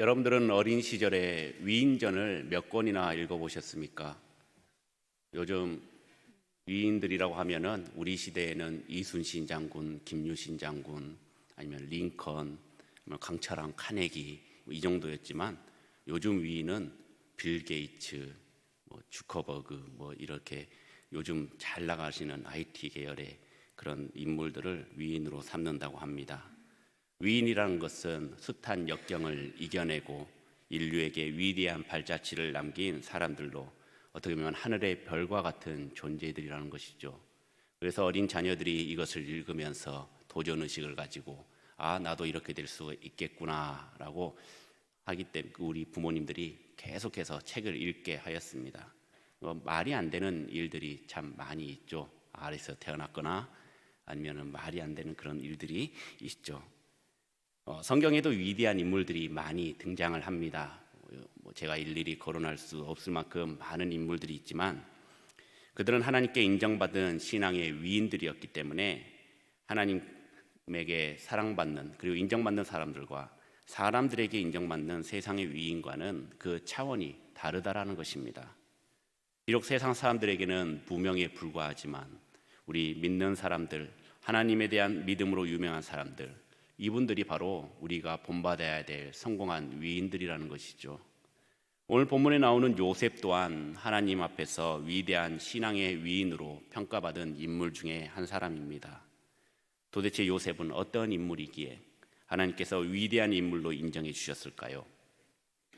여러분들은 어린 시절에 위인전을 몇 권이나 읽어보셨습니까? 요즘 위인들이라고 하면은 우리 시대에는 이순신 장군, 김유신 장군, 아니면 링컨, 강철왕, 카네기 이 정도였지만 요즘 위인은 빌 게이츠, 주커버그 이렇게 요즘 잘 나가시는 IT 계열의 그런 인물들을 위인으로 삼는다고 합니다. 위인이라는 것은 숱한 역경을 이겨내고 인류에게 위대한 발자취를 남긴 사람들로 어떻게 보면 하늘의 별과 같은 존재들이라는 것이죠. 그래서 어린 자녀들이 이것을 읽으면서 도전의식을 가지고 나도 이렇게 될 수 있겠구나 라고 하기 때문에 우리 부모님들이 계속해서 책을 읽게 하였습니다. 말이 안 되는 일들이 참 많이 있죠. 아래서 태어났거나 아니면 말이 안 되는 그런 일들이 있죠. 성경에도 위대한 인물들이 많이 등장을 합니다. 제가 일일이 거론할 수 없을 만큼 많은 인물들이 있지만 그들은 하나님께 인정받은 신앙의 위인들이었기 때문에 하나님에게 사랑받는 그리고 인정받는 사람들과 사람들에게 인정받는 세상의 위인과는 그 차원이 다르다라는 것입니다. 비록 세상 사람들에게는 무명에 불과하지만 우리 믿는 사람들, 하나님에 대한 믿음으로 유명한 사람들, 이분들이 바로 우리가 본받아야 될 성공한 위인들이라는 것이죠. 오늘 본문에 나오는 요셉 또한 하나님 앞에서 위대한 신앙의 위인으로 평가받은 인물 중에 한 사람입니다. 도대체 요셉은 어떤 인물이기에 하나님께서 위대한 인물로 인정해 주셨을까요?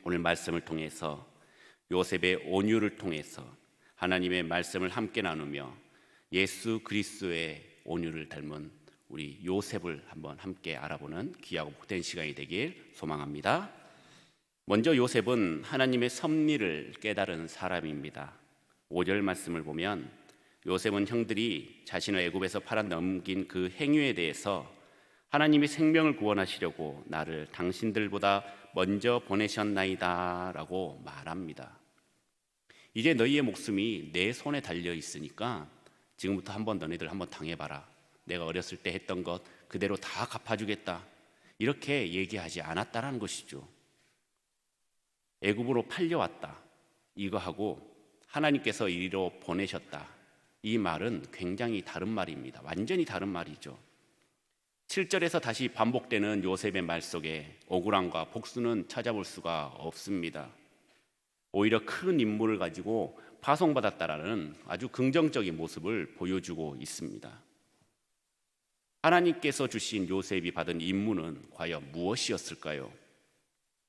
오늘 말씀을 통해서 요셉의 온유를 통해서 하나님의 말씀을 함께 나누며 예수 그리스도의 온유를 닮은 우리 요셉을 한번 함께 알아보는 귀하고 복된 시간이 되길 소망합니다. 먼저 요셉은 하나님의 섭리를 깨달은 사람입니다. 5절 말씀을 보면 요셉은 형들이 자신을 애굽에서 팔아 넘긴 그 행위에 대해서 하나님이 생명을 구원하시려고 나를 당신들보다 먼저 보내셨나이다 라고 말합니다. 이제 너희의 목숨이 내 손에 달려 있으니까 지금부터 한번 너희들 한번 당해봐라. 내가 어렸을 때 했던 것 그대로 다 갚아주겠다. 이렇게 얘기하지 않았다라는 것이죠. 애굽으로 팔려왔다. 이거 하고 하나님께서 이리로 보내셨다. 이 말은 굉장히 다른 말입니다. 완전히 다른 말이죠. 7절에서 다시 반복되는 요셉의 말 속에 억울함과 복수는 찾아볼 수가 없습니다. 오히려 큰 인물을 가지고 파송받았다라는 아주 긍정적인 모습을 보여주고 있습니다. 하나님께서 주신 요셉이 받은 임무는 과연 무엇이었을까요?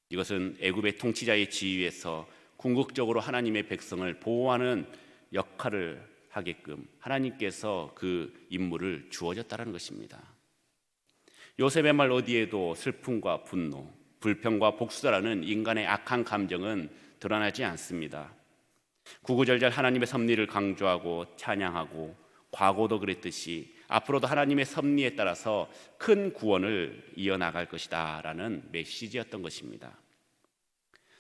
이것은 애굽의 통치자의 지위에서 궁극적으로 하나님의 백성을 보호하는 역할을 하게끔 하나님께서 그 임무를 주어졌다는 것입니다. 요셉의 말 어디에도 슬픔과 분노, 불평과 복수라는 인간의 악한 감정은 드러나지 않습니다. 구구절절 하나님의 섭리를 강조하고 찬양하고 과거도 그랬듯이 앞으로도 하나님의 섭리에 따라서 큰 구원을 이어나갈 것이다 라는 메시지였던 것입니다.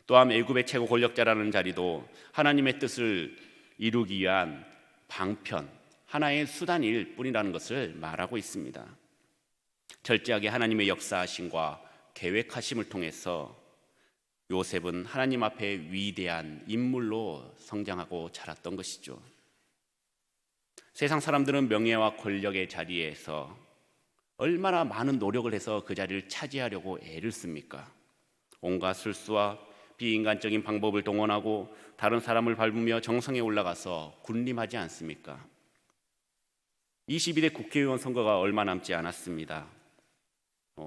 또한 애굽의 최고 권력자라는 자리도 하나님의 뜻을 이루기 위한 방편, 하나의 수단일 뿐이라는 것을 말하고 있습니다. 철저하게 하나님의 역사하심과 계획하심을 통해서 요셉은 하나님 앞에 위대한 인물로 성장하고 자랐던 것이죠. 세상 사람들은 명예와 권력의 자리에서 얼마나 많은 노력을 해서 그 자리를 차지하려고 애를 씁니까? 온갖 술수와 비인간적인 방법을 동원하고 다른 사람을 밟으며 정성에 올라가서 군림하지 않습니까? 22대 국회의원 선거가 얼마 남지 않았습니다.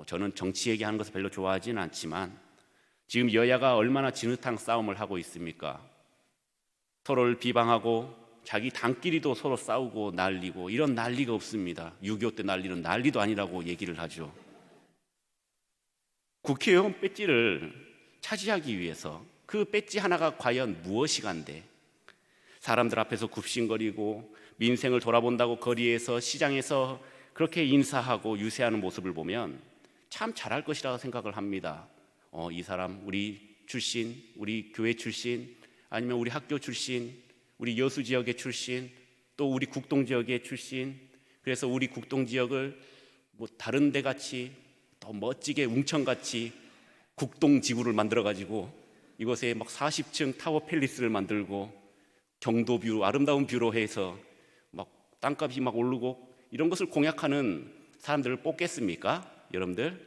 저는 정치 얘기하는 것을 별로 좋아하지는 않지만 지금 여야가 얼마나 진흙탕 싸움을 하고 있습니까? 서로를 비방하고 자기 당끼리도 서로 싸우고 난리고 이런 난리가 없습니다. 6.25 때 난리는 난리도 아니라고 얘기를 하죠. 국회의원 배지를 차지하기 위해서 그 배지 하나가 과연 무엇이간데 사람들 앞에서 굽신거리고 민생을 돌아본다고 거리에서 시장에서 그렇게 인사하고 유세하는 모습을 보면 참 잘할 것이라고 생각을 합니다. 이 사람 우리 출신, 우리 교회 출신, 아니면 우리 학교 출신, 우리 여수 지역의 출신, 또 우리 국동 지역의 출신, 그래서 우리 국동 지역을 다른 데 같이 더 멋지게 웅천같이 국동 지구를 만들어 가지고 이곳에 막 40층 타워 팰리스를 만들고 경도 뷰, 아름다운 뷰로 해서 막 땅값이 막 오르고 이런 것을 공약하는 사람들을 뽑겠습니까? 여러분들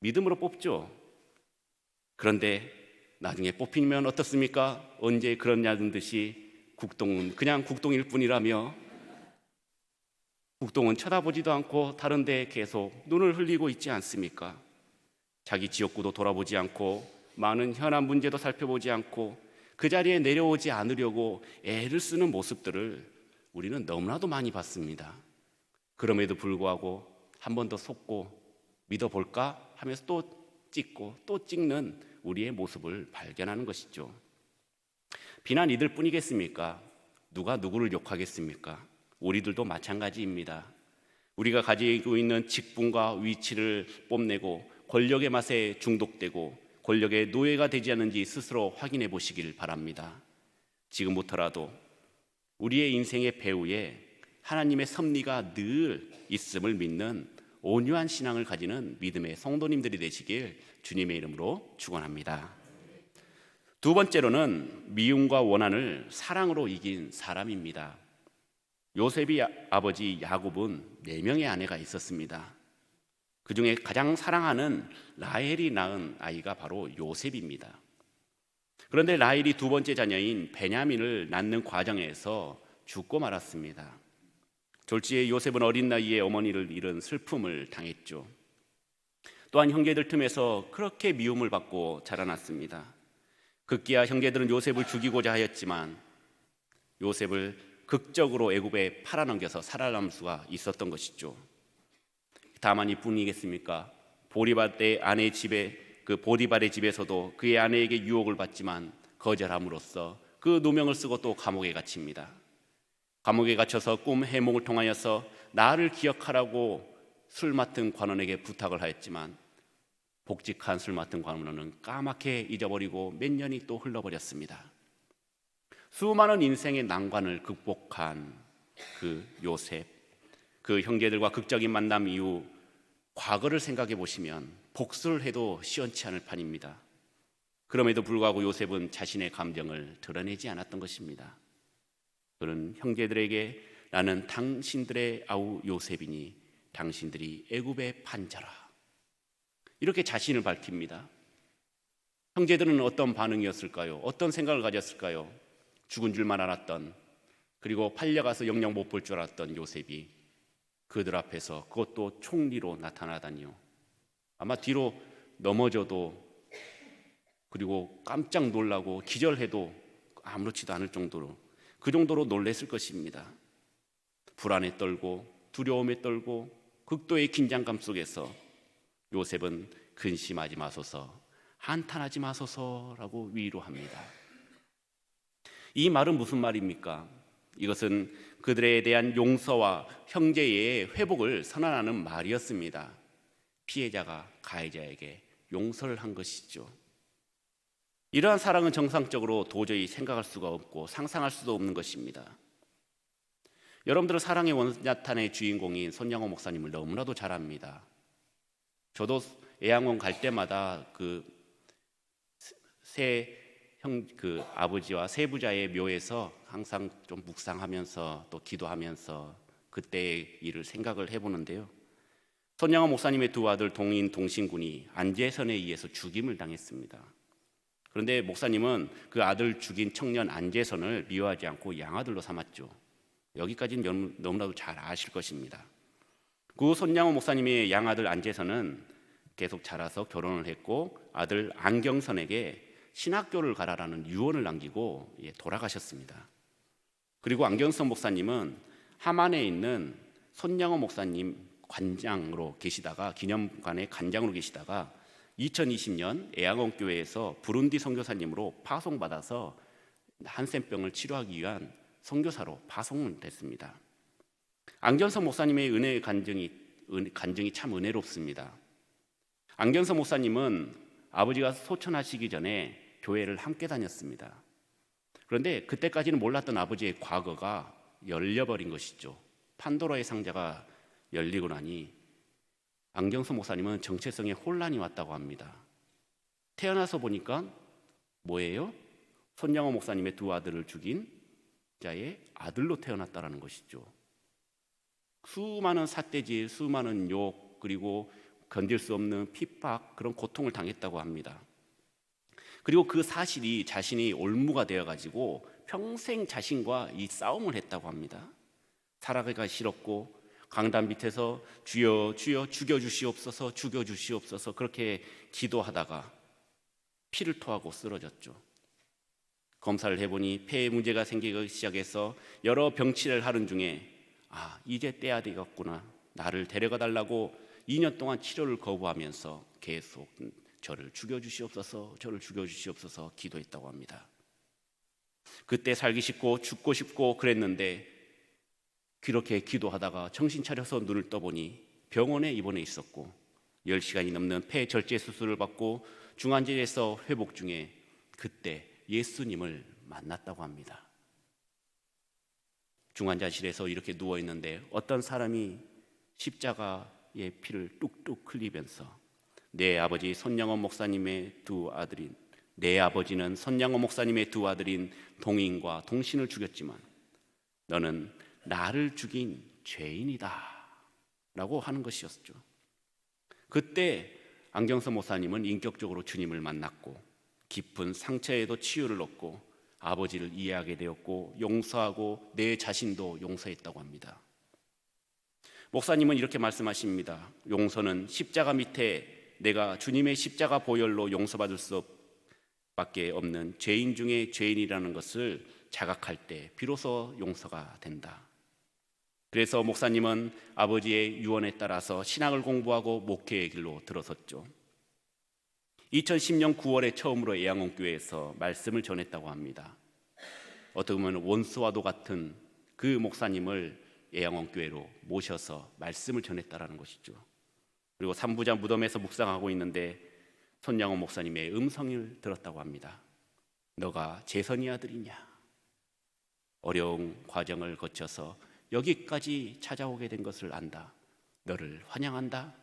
믿음으로 뽑죠. 그런데 나중에 뽑히면 어떻습니까? 언제 그러냐는 듯이 국동은 그냥 국동일 뿐이라며 국동은 쳐다보지도 않고 다른 데 계속 눈을 흘리고 있지 않습니까? 자기 지역구도 돌아보지 않고 많은 현안 문제도 살펴보지 않고 그 자리에 내려오지 않으려고 애를 쓰는 모습들을 우리는 너무나도 많이 봤습니다. 그럼에도 불구하고 한 번 더 속고 믿어볼까 하면서 또 찍고 또 찍는 우리의 모습을 발견하는 것이죠. 비난 이들 뿐이겠습니까? 누가 누구를 욕하겠습니까? 우리들도 마찬가지입니다. 우리가 가지고 있는 직분과 위치를 뽐내고 권력의 맛에 중독되고 권력의 노예가 되지 않는지 스스로 확인해 보시길 바랍니다. 지금부터라도 우리의 인생의 배후에 하나님의 섭리가 늘 있음을 믿는 온유한 신앙을 가지는 믿음의 성도님들이 되시길 주님의 이름으로 축원합니다. 두 번째로는 미움과 원한을 사랑으로 이긴 사람입니다. 요셉의 아버지 야곱은 4명의 아내가 있었습니다. 그 중에 가장 사랑하는 라헬이 낳은 아이가 바로 요셉입니다. 그런데 라헬이 두 번째 자녀인 베냐민을 낳는 과정에서 죽고 말았습니다. 졸지에 요셉은 어린 나이에 어머니를 잃은 슬픔을 당했죠. 또한 형제들 틈에서 그렇게 미움을 받고 자라났습니다. 급기야 형제들은 요셉을 죽이고자 하였지만 요셉을 극적으로 애굽에 팔아넘겨서 살아남을 수가 있었던 것이죠. 다만 이뿐이겠습니까? 보디발의 아내 집에 보디발의 집에서도 그의 아내에게 유혹을 받지만 거절함으로써 그 누명을 쓰고 또 감옥에 갇힙니다. 감옥에 갇혀서 꿈 해몽을 통하여서 나를 기억하라고 술 맡은 관원에게 부탁을 하였지만 복직한 술 맡은 관원은 까맣게 잊어버리고 몇 년이 또 흘러버렸습니다. 수많은 인생의 난관을 극복한 그 요셉, 그 형제들과 극적인 만남 이후 과거를 생각해 보시면 복수를 해도 시원치 않을 판입니다. 그럼에도 불구하고 요셉은 자신의 감정을 드러내지 않았던 것입니다. 그는 형제들에게 나는 당신들의 아우 요셉이니 당신들이 애굽의 판자라, 이렇게 자신을 밝힙니다. 형제들은 어떤 반응이었을까요? 어떤 생각을 가졌을까요? 죽은 줄만 알았던, 그리고 팔려가서 영영 못 볼 줄 알았던 요셉이 그들 앞에서 그것도 총리로 나타나다니요. 아마 뒤로 넘어져도 그리고 깜짝 놀라고 기절해도 아무렇지도 않을 정도로 그 정도로 놀랬을 것입니다. 불안에 떨고 두려움에 떨고 극도의 긴장감 속에서 요셉은 근심하지 마소서, 한탄하지 마소서라고 위로합니다. 이 말은 무슨 말입니까? 이것은 그들에 대한 용서와 형제의 회복을 선언하는 말이었습니다. 피해자가 가해자에게 용서를 한 것이죠. 이러한 사랑은 정상적으로 도저히 생각할 수가 없고 상상할 수도 없는 것입니다. 여러분들은 사랑의 원자탄의 주인공인 손양호 목사님을 너무나도 잘 압니다. 저도 애양원 갈 때마다 그 아버지와 세부자의 묘에서 항상 좀 묵상하면서 또 기도하면서 그때의 일을 생각을 해보는데요. 손양호 목사님의 두 아들 동인 동신군이 안재선에 의해서 죽임을 당했습니다. 그런데 목사님은 그 아들 죽인 청년 안재선을 미워하지 않고 양아들로 삼았죠. 여기까지는 너무나도 잘 아실 것입니다. 그 손양호 목사님의 양아들 안재선은 계속 자라서 결혼을 했고 아들 안경선에게 신학교를 가라라는 유언을 남기고 돌아가셨습니다. 그리고 안경선 목사님은 함안에 있는 손양호 목사님 관장으로 계시다가 기념관의 관장으로 계시다가 2020년 애양원 교회에서 부룬디 선교사님으로 파송받아서 한센병을 치료하기 위한 선교사로 파송을 됐습니다. 안경선 목사님의 은혜의 간증이 참 은혜롭습니다. 안경선 목사님은 아버지가 소천하시기 전에 교회를 함께 다녔습니다. 그런데 그때까지는 몰랐던 아버지의 과거가 열려버린 것이죠. 판도라의 상자가 열리고 나니 안경선 목사님은 정체성에 혼란이 왔다고 합니다. 태어나서 보니까 뭐예요? 손양호 목사님의 두 아들을 죽인 자의 아들로 태어났다라는 것이죠. 수많은 삿대질, 수많은 욕, 그리고 견딜 수 없는 핍박, 그런 고통을 당했다고 합니다. 그리고 그 사실이 자신이 올무가 되어가지고 평생 자신과 이 싸움을 했다고 합니다. 살아가기가 싫었고 강단 밑에서 주여 주여 죽여주시옵소서, 죽여주시옵소서 그렇게 기도하다가 피를 토하고 쓰러졌죠. 검사를 해보니 폐에 문제가 생기기 시작해서 여러 병치를 하는 중에 이제 때야 되겠구나, 나를 데려가 달라고 2년 동안 치료를 거부하면서 계속 저를 죽여주시옵소서, 저를 죽여주시옵소서 기도했다고 합니다. 그때 살기 싶고 죽고 싶고 그랬는데 그렇게 기도하다가 정신 차려서 눈을 떠보니 병원에 입원해 있었고 10시간이 넘는 폐 절제 수술을 받고 중환자실에서 회복 중에 그때 예수님을 만났다고 합니다. 중환자실에서 이렇게 누워있는데 어떤 사람이 십자가의 피를 뚝뚝 흘리면서 내 아버지는 손양호 목사님의 두 아들인 동인과 동신을 죽였지만 너는 나를 죽인 죄인이다 라고 하는 것이었죠. 그때 안경서 목사님은 인격적으로 주님을 만났고 깊은 상처에도 치유를 얻고 아버지를 이해하게 되었고 용서하고 내 자신도 용서했다고 합니다. 목사님은 이렇게 말씀하십니다. 용서는 십자가 밑에 내가 주님의 십자가 보혈로 용서받을 수밖에 없는 죄인 중에 죄인이라는 것을 자각할 때 비로소 용서가 된다. 그래서 목사님은 아버지의 유언에 따라서 신학을 공부하고 목회의 길로 들어섰죠. 2010년 9월에 처음으로 애양원교회에서 말씀을 전했다고 합니다. 어떻게 보면 원수와도 같은 그 목사님을 애양원교회로 모셔서 말씀을 전했다라는 것이죠. 그리고 삼부자 무덤에서 묵상하고 있는데 손양호 목사님의 음성을 들었다고 합니다. 너가 재선이 아들이냐? 어려운 과정을 거쳐서 여기까지 찾아오게 된 것을 안다. 너를 환영한다.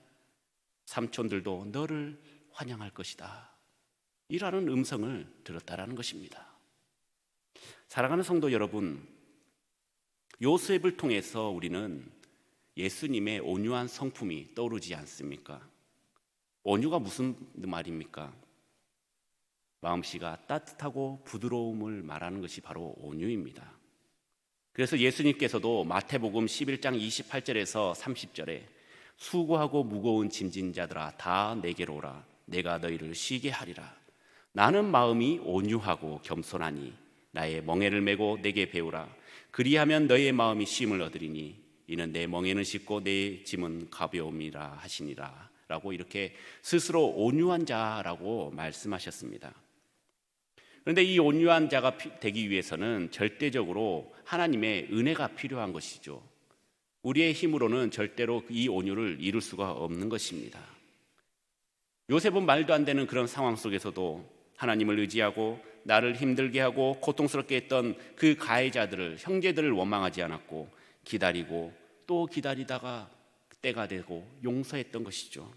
삼촌들도 너를 환영할 것이다. 이라는 음성을 들었다라는 것입니다. 사랑하는 성도 여러분, 요셉을 통해서 우리는 예수님의 온유한 성품이 떠오르지 않습니까? 온유가 무슨 말입니까? 마음씨가 따뜻하고 부드러움을 말하는 것이 바로 온유입니다. 그래서 예수님께서도 마태복음 11장 28절에서 30절에 수고하고 무거운 짐진 자들아 다 내게로 오라. 내가 너희를 쉬게 하리라. 나는 마음이 온유하고 겸손하니 나의 멍에를 메고 내게 배우라. 그리하면 너희의 마음이 쉼을 얻으리니 이는 내 멍에는 쉽고 내 짐은 가벼움이라 하시니라. 라고 이렇게 스스로 온유한 자라고 말씀하셨습니다. 그런데 이 온유한 자가 되기 위해서는 절대적으로 하나님의 은혜가 필요한 것이죠. 우리의 힘으로는 절대로 이 온유를 이룰 수가 없는 것입니다. 요셉은 말도 안 되는 그런 상황 속에서도 하나님을 의지하고 나를 힘들게 하고 고통스럽게 했던 그 가해자들을, 형제들을 원망하지 않았고 기다리고 또 기다리다가 때가 되고 용서했던 것이죠.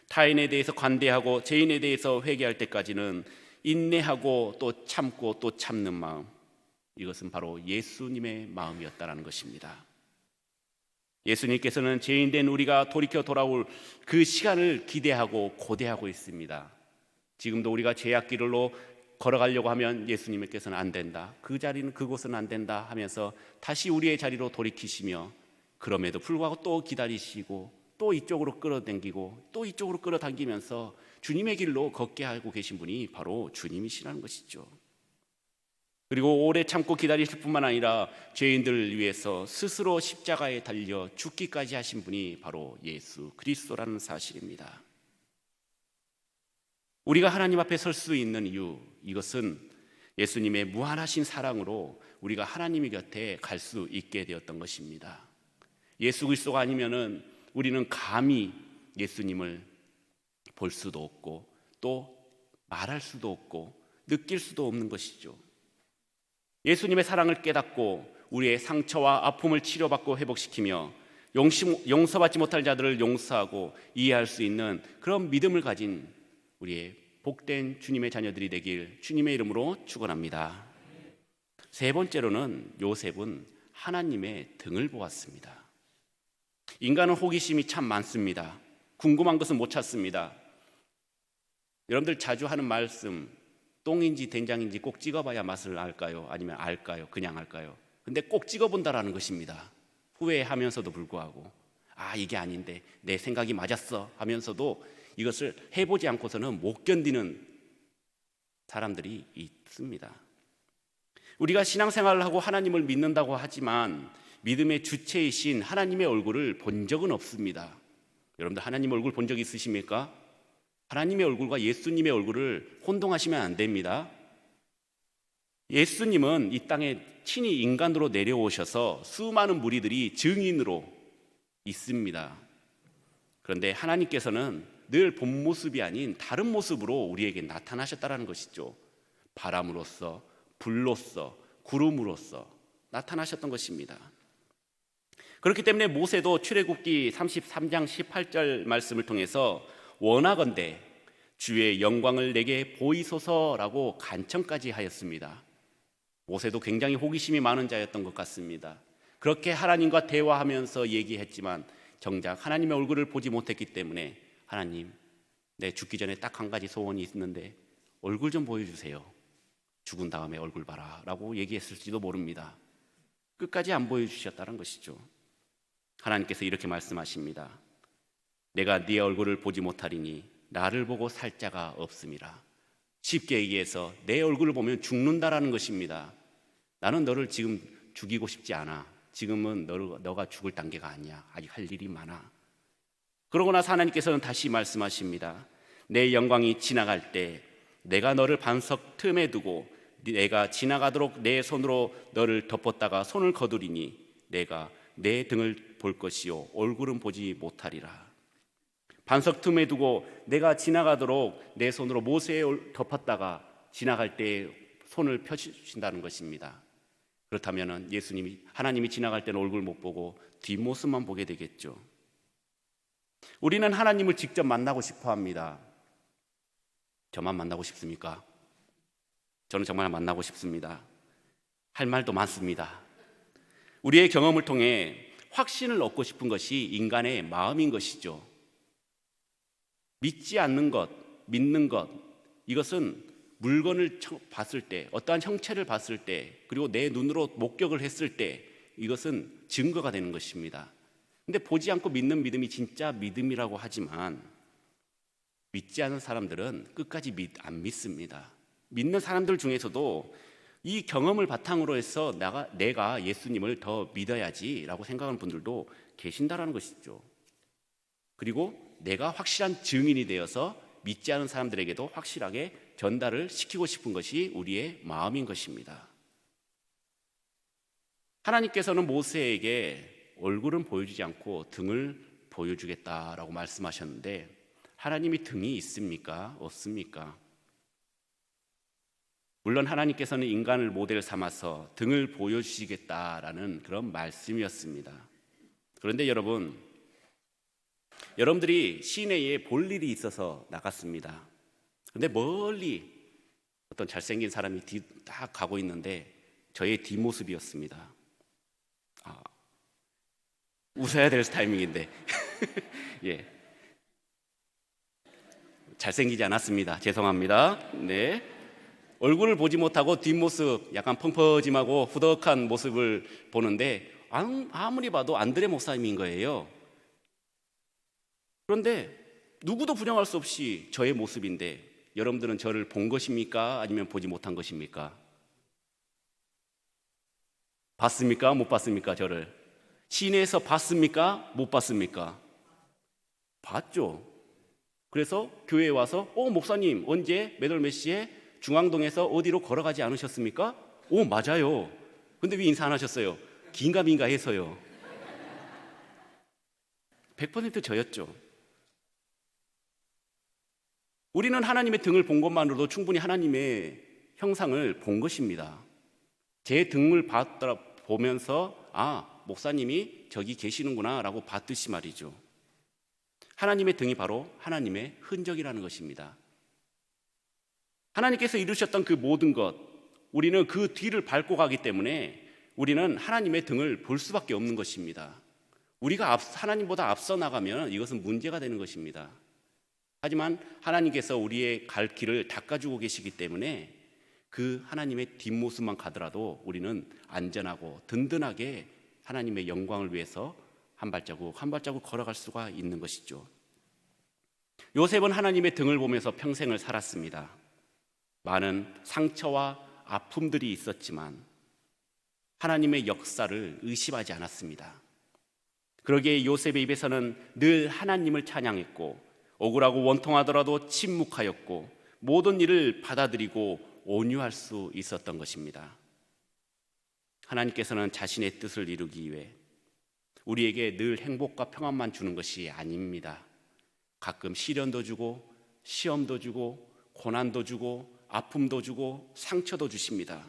타인에 대해서 관대하고 죄인에 대해서 회개할 때까지는 인내하고 또 참고 또 참는 마음, 이것은 바로 예수님의 마음이었다는 것입니다. 예수님께서는 죄인된 우리가 돌이켜 돌아올 그 시간을 기대하고 고대하고 있습니다. 지금도 우리가 죄악길로 걸어가려고 하면 예수님께서는 안 된다, 그 자리는 그곳은 안 된다 하면서 다시 우리의 자리로 돌이키시며 그럼에도 불구하고 또 기다리시고 또 이쪽으로 끌어당기고 또 이쪽으로 끌어당기면서 주님의 길로 걷게 하고 계신 분이 바로 주님이시라는 것이죠. 그리고 오래 참고 기다리실 뿐만 아니라 죄인들을 위해서 스스로 십자가에 달려 죽기까지 하신 분이 바로 예수 그리스도라는 사실입니다. 우리가 하나님 앞에 설 수 있는 이유, 이것은 예수님의 무한하신 사랑으로 우리가 하나님 곁에 갈 수 있게 되었던 것입니다. 예수 그리스도가 아니면은 우리는 감히 예수님을 볼 수도 없고 또 말할 수도 없고 느낄 수도 없는 것이죠. 예수님의 사랑을 깨닫고 우리의 상처와 아픔을 치료받고 회복시키며 용서받지 못할 자들을 용서하고 이해할 수 있는 그런 믿음을 가진 우리의 복된 주님의 자녀들이 되길 주님의 이름으로 축원합니다. 세 번째로는 요셉은 하나님의 등을 보았습니다. 인간은 호기심이 참 많습니다. 궁금한 것은 못 찾습니다. 여러분들 자주 하는 말씀, 똥인지 된장인지 꼭 찍어봐야 맛을 알까요? 아니면 알까요? 그냥 알까요? 근데 꼭 찍어본다라는 것입니다. 후회하면서도 불구하고 이게 아닌데 내 생각이 맞았어 하면서도 이것을 해보지 않고서는 못 견디는 사람들이 있습니다. 우리가 신앙생활을 하고 하나님을 믿는다고 하지만 믿음의 주체이신 하나님의 얼굴을 본 적은 없습니다. 여러분들 하나님 얼굴 본 적 있으십니까? 하나님의 얼굴과 예수님의 얼굴을 혼동하시면 안 됩니다. 예수님은 이 땅에 친히 인간으로 내려오셔서 수많은 무리들이 증인으로 있습니다. 그런데 하나님께서는 늘 본 모습이 아닌 다른 모습으로 우리에게 나타나셨다는 것이죠. 바람으로서, 불로서, 구름으로서 나타나셨던 것입니다. 그렇기 때문에 모세도 출애굽기 33장 18절 말씀을 통해서 원하건대 주의 영광을 내게 보이소서라고 간청까지 하였습니다. 모세도 굉장히 호기심이 많은 자였던 것 같습니다. 그렇게 하나님과 대화하면서 얘기했지만 정작 하나님의 얼굴을 보지 못했기 때문에 하나님, 내 죽기 전에 딱 한 가지 소원이 있는데 얼굴 좀 보여주세요. 죽은 다음에 얼굴 봐라 라고 얘기했을지도 모릅니다. 끝까지 안 보여주셨다는 것이죠. 하나님께서 이렇게 말씀하십니다. 내가 네 얼굴을 보지 못하리니 나를 보고 살 자가 없음이라. 쉽게 얘기해서 내 얼굴을 보면 죽는다라는 것입니다. 나는 너를 지금 죽이고 싶지 않아. 지금은 너가 죽을 단계가 아니야. 아직 할 일이 많아. 그러고 나서 하나님께서는 다시 말씀하십니다. 내 영광이 지나갈 때 내가 너를 반석 틈에 두고 내가 지나가도록 내 손으로 너를 덮었다가 손을 거두리니 내가 내 등을 볼 것이요 얼굴은 보지 못하리라. 반석 틈에 두고 내가 지나가도록 내 손으로 모세에 덮었다가 지나갈 때 손을 펴주신다는 것입니다. 그렇다면 하나님이 지나갈 때는 얼굴 못 보고 뒷모습만 보게 되겠죠. 우리는 하나님을 직접 만나고 싶어 합니다. 저만 만나고 싶습니까? 저는 정말 만나고 싶습니다. 할 말도 많습니다. 우리의 경험을 통해 확신을 얻고 싶은 것이 인간의 마음인 것이죠. 믿지 않는 것, 믿는 것, 이것은 물건을 봤을 때, 어떠한 형체를 봤을 때, 그리고 내 눈으로 목격을 했을 때 이것은 증거가 되는 것입니다. 근데 보지 않고 믿는 믿음이 진짜 믿음이라고 하지만 믿지 않은 사람들은 끝까지 안 믿습니다. 믿는 사람들 중에서도 이 경험을 바탕으로 해서 내가 예수님을 더 믿어야지라고 생각하는 분들도 계신다라는 것이죠. 그리고 내가 확실한 증인이 되어서 믿지 않은 사람들에게도 확실하게 전달을 시키고 싶은 것이 우리의 마음인 것입니다. 하나님께서는 모세에게 얼굴은 보여주지 않고 등을 보여주겠다라고 말씀하셨는데 하나님이 등이 있습니까? 없습니까? 물론 하나님께서는 인간을 모델 삼아서 등을 보여주시겠다라는 그런 말씀이었습니다. 그런데 여러분들이 시내에 볼 일이 있어서 나갔습니다. 그런데 멀리 어떤 잘생긴 사람이 딱 가고 있는데 저의 뒷모습이었습니다. 웃어야 될 타이밍인데 예. 잘생기지 않았습니다. 죄송합니다. 네. 얼굴을 보지 못하고 뒷모습 약간 펑퍼짐하고 후덕한 모습을 보는데 아무리 봐도 안드레 목사님인 거예요. 그런데 누구도 부정할 수 없이 저의 모습인데 여러분들은 저를 본 것입니까? 아니면 보지 못한 것입니까? 봤습니까? 못 봤습니까? 저를 시내에서 봤습니까? 못 봤습니까? 봤죠. 그래서 교회에 와서 목사님 언제 몇 월 몇 시에 중앙동에서 어디로 걸어가지 않으셨습니까? 맞아요. 근데 왜 인사 안 하셨어요? 긴가민가 해서요. 100% 저였죠. 우리는 하나님의 등을 본 것만으로도 충분히 하나님의 형상을 본 것입니다. 제 등을 보면서 목사님이 저기 계시는구나 라고 봤듯이 말이죠. 하나님의 등이 바로 하나님의 흔적이라는 것입니다. 하나님께서 이루셨던 그 모든 것, 우리는 그 뒤를 밟고 가기 때문에 우리는 하나님의 등을 볼 수밖에 없는 것입니다. 우리가 하나님보다 앞서 나가면 이것은 문제가 되는 것입니다. 하지만 하나님께서 우리의 갈 길을 닦아주고 계시기 때문에 그 하나님의 뒷모습만 가더라도 우리는 안전하고 든든하게 하나님의 영광을 위해서 한 발자국 한 발자국 걸어갈 수가 있는 것이죠. 요셉은 하나님의 등을 보면서 평생을 살았습니다. 많은 상처와 아픔들이 있었지만 하나님의 역사를 의심하지 않았습니다. 그러기에 요셉의 입에서는 늘 하나님을 찬양했고, 억울하고 원통하더라도 침묵하였고, 모든 일을 받아들이고 온유할 수 있었던 것입니다. 하나님께서는 자신의 뜻을 이루기 위해 우리에게 늘 행복과 평안만 주는 것이 아닙니다. 가끔 시련도 주고 시험도 주고 고난도 주고 아픔도 주고 상처도 주십니다.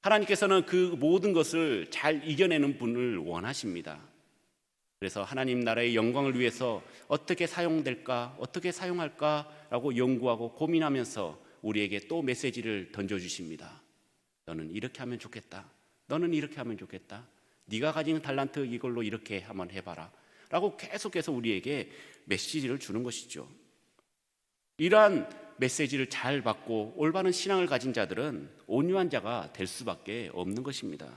하나님께서는 그 모든 것을 잘 이겨내는 분을 원하십니다. 그래서 하나님 나라의 영광을 위해서 어떻게 사용될까, 어떻게 사용할까라고 연구하고 고민하면서 우리에게 또 메시지를 던져주십니다. 너는 이렇게 하면 좋겠다. 너는 이렇게 하면 좋겠다. 네가 가진 달란트 이걸로 이렇게 한번 해봐라 라고 계속해서 우리에게 메시지를 주는 것이죠. 이러한 메시지를 잘 받고 올바른 신앙을 가진 자들은 온유한 자가 될 수밖에 없는 것입니다.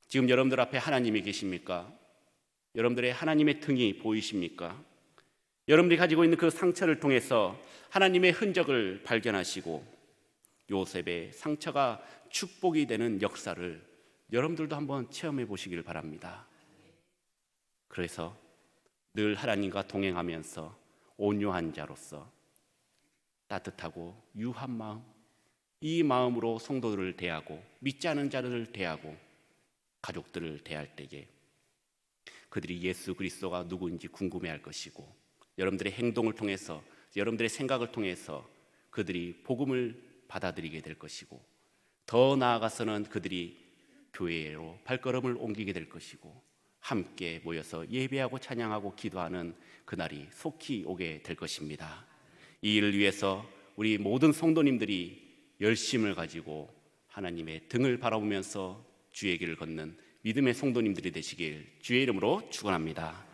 지금 여러분들 앞에 하나님이 계십니까? 여러분들의 하나님의 등이 보이십니까? 여러분들이 가지고 있는 그 상처를 통해서 하나님의 흔적을 발견하시고 요셉의 상처가 축복이 되는 역사를 여러분들도 한번 체험해 보시길 바랍니다. 그래서 늘 하나님과 동행하면서 온유한 자로서 따뜻하고 유한 마음, 이 마음으로 성도들을 대하고 믿지 않은 자들을 대하고 가족들을 대할 때에 그들이 예수 그리스도가 누구인지 궁금해할 것이고, 여러분들의 행동을 통해서, 여러분들의 생각을 통해서 그들이 복음을 받아들이게 될 것이고, 더 나아가서는 그들이 교회로 발걸음을 옮기게 될 것이고, 함께 모여서 예배하고 찬양하고 기도하는 그날이 속히 오게 될 것입니다. 이 일을 위해서 우리 모든 성도님들이 열심을 가지고 하나님의 등을 바라보면서 주의 길을 걷는 믿음의 성도님들이 되시길 주의 이름으로 축원합니다.